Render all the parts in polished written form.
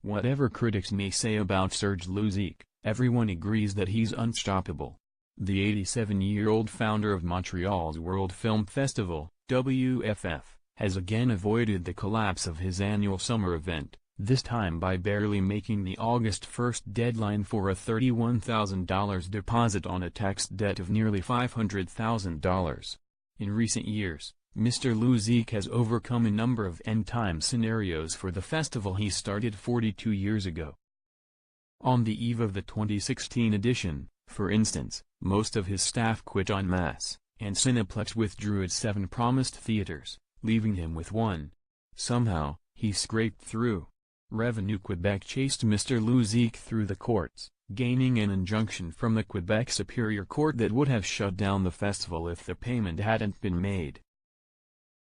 Whatever critics may say about Serge Losique, everyone agrees that he's unstoppable. The 87-year-old founder of Montreal's World Film Festival, WFF, has again avoided the collapse of his annual summer event, this time by barely making the August 1st deadline for a $31,000 deposit on a tax debt of nearly $500,000. In recent years, Mr. Losique has overcome a number of end-time scenarios for the festival he started 42 years ago. On the eve of the 2016 edition, for instance, most of his staff quit en masse, and Cineplex withdrew its 7 promised theaters, leaving him with 1. Somehow, he scraped through. Revenue Quebec chased Mr. Losique through the courts, gaining an injunction from the Quebec Superior Court that would have shut down the festival if the payment hadn't been made.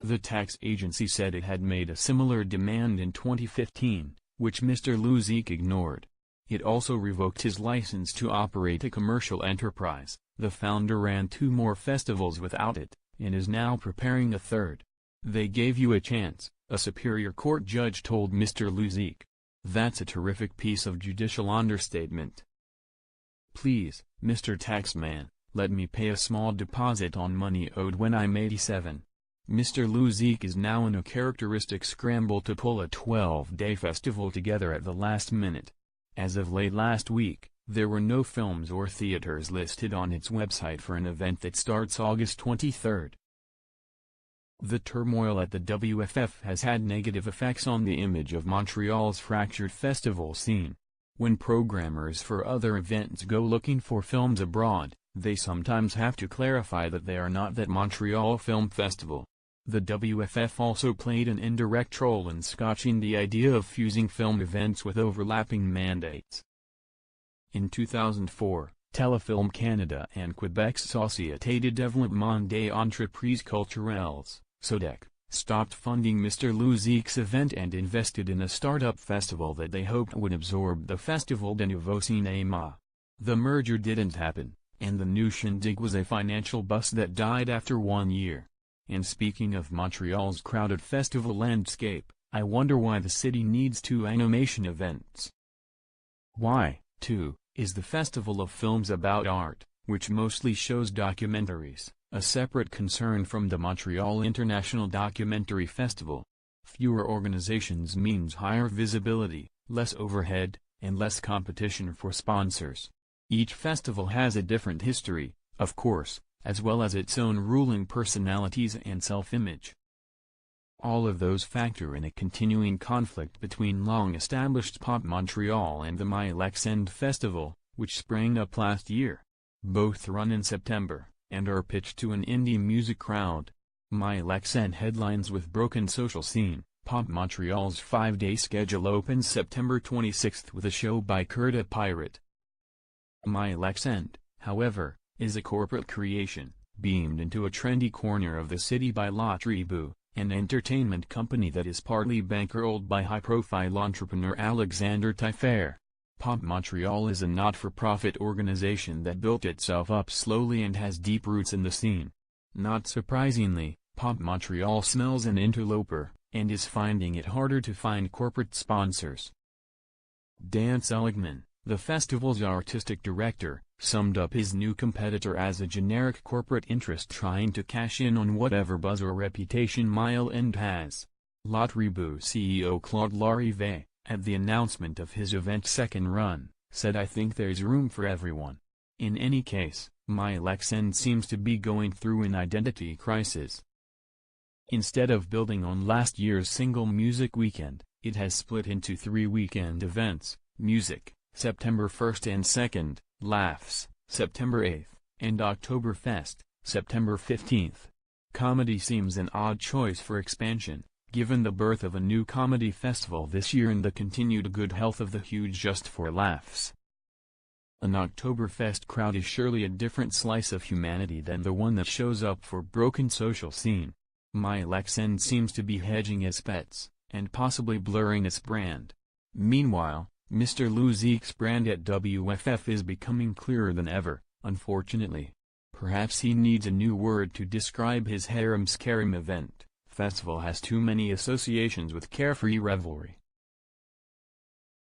The tax agency said it had made a similar demand in 2015, which Mr. Losique ignored. It also revoked his license to operate a commercial enterprise. The founder ran 2 more festivals without it, and is now preparing a 3rd. "They gave you a chance," a Superior Court judge told Mr. Losique. "That's a terrific piece of judicial understatement. Please, Mr. Taxman, let me pay a small deposit on money owed when I'm 87. Mr. Losique is now in a characteristic scramble to pull a 12-day festival together at the last minute. As of late last week, there were no films or theaters listed on its website for an event that starts August 23rd. The turmoil at the WFF has had negative effects on the image of Montreal's fractured festival scene. When programmers for other events go looking for films abroad, they sometimes have to clarify that they are not that Montreal Film Festival. The WFF also played an indirect role in scotching the idea of fusing film events with overlapping mandates. In 2004, Telefilm Canada and Quebec's Société de Développement des Entreprises Culturelles, SODEC, stopped funding Mr. Losique's event and invested in a startup festival that they hoped would absorb the Festival de Nouveau Cinéma. The merger didn't happen, and the new shindig was a financial bust that died after 1 year. And speaking of Montreal's crowded festival landscape, I wonder why the city needs 2 animation events. Why, too, is the Festival of Films about Art, which mostly shows documentaries, a separate concern from the Montreal International Documentary Festival? Fewer organizations means higher visibility, less overhead, and less competition for sponsors. Each festival has a different history, of course, as well as its own ruling personalities and self-image. All of those factor in a continuing conflict between long-established Pop Montreal and the Mylexend Festival, which sprang up last year. Both run in September, and are pitched to an indie music crowd. Mylexend headlines with Broken Social Scene. Pop Montreal's 5-day schedule opens September 26th with a show by Curta Pirate. Mylexend, however, is a corporate creation, beamed into a trendy corner of the city by La Tribu, an entertainment company that is partly bankrolled by high-profile entrepreneur Alexander Taillefer. Pop Montreal is a not-for-profit organization that built itself up slowly and has deep roots in the scene. Not surprisingly, Pop Montreal smells an interloper, and is finding it harder to find corporate sponsors. Dan Seligman, the festival's artistic director, summed up his new competitor as a generic corporate interest trying to cash in on whatever buzz or reputation Mylexend has. La Tribu CEO Claude Larive, at the announcement of his event's second run, said, "I think there's room for everyone." In any case, Mylexend seems to be going through an identity crisis. Instead of building on last year's single music weekend, it has split into 3 weekend events: Music, September 1st and 2nd, Laughs, September 8th, and Oktoberfest, September 15th. Comedy seems an odd choice for expansion, given the birth of a new comedy festival this year and the continued good health of the huge Just for Laughs. An Oktoberfest crowd is surely a different slice of humanity than the one that shows up for Broken Social Scene. Mylexend seems to be hedging its bets, and possibly blurring its brand. Meanwhile, Mr. Losique's brand at WFF is becoming clearer than ever, unfortunately. Perhaps he needs a new word to describe his harem-scarum event. Festival has too many associations with carefree revelry.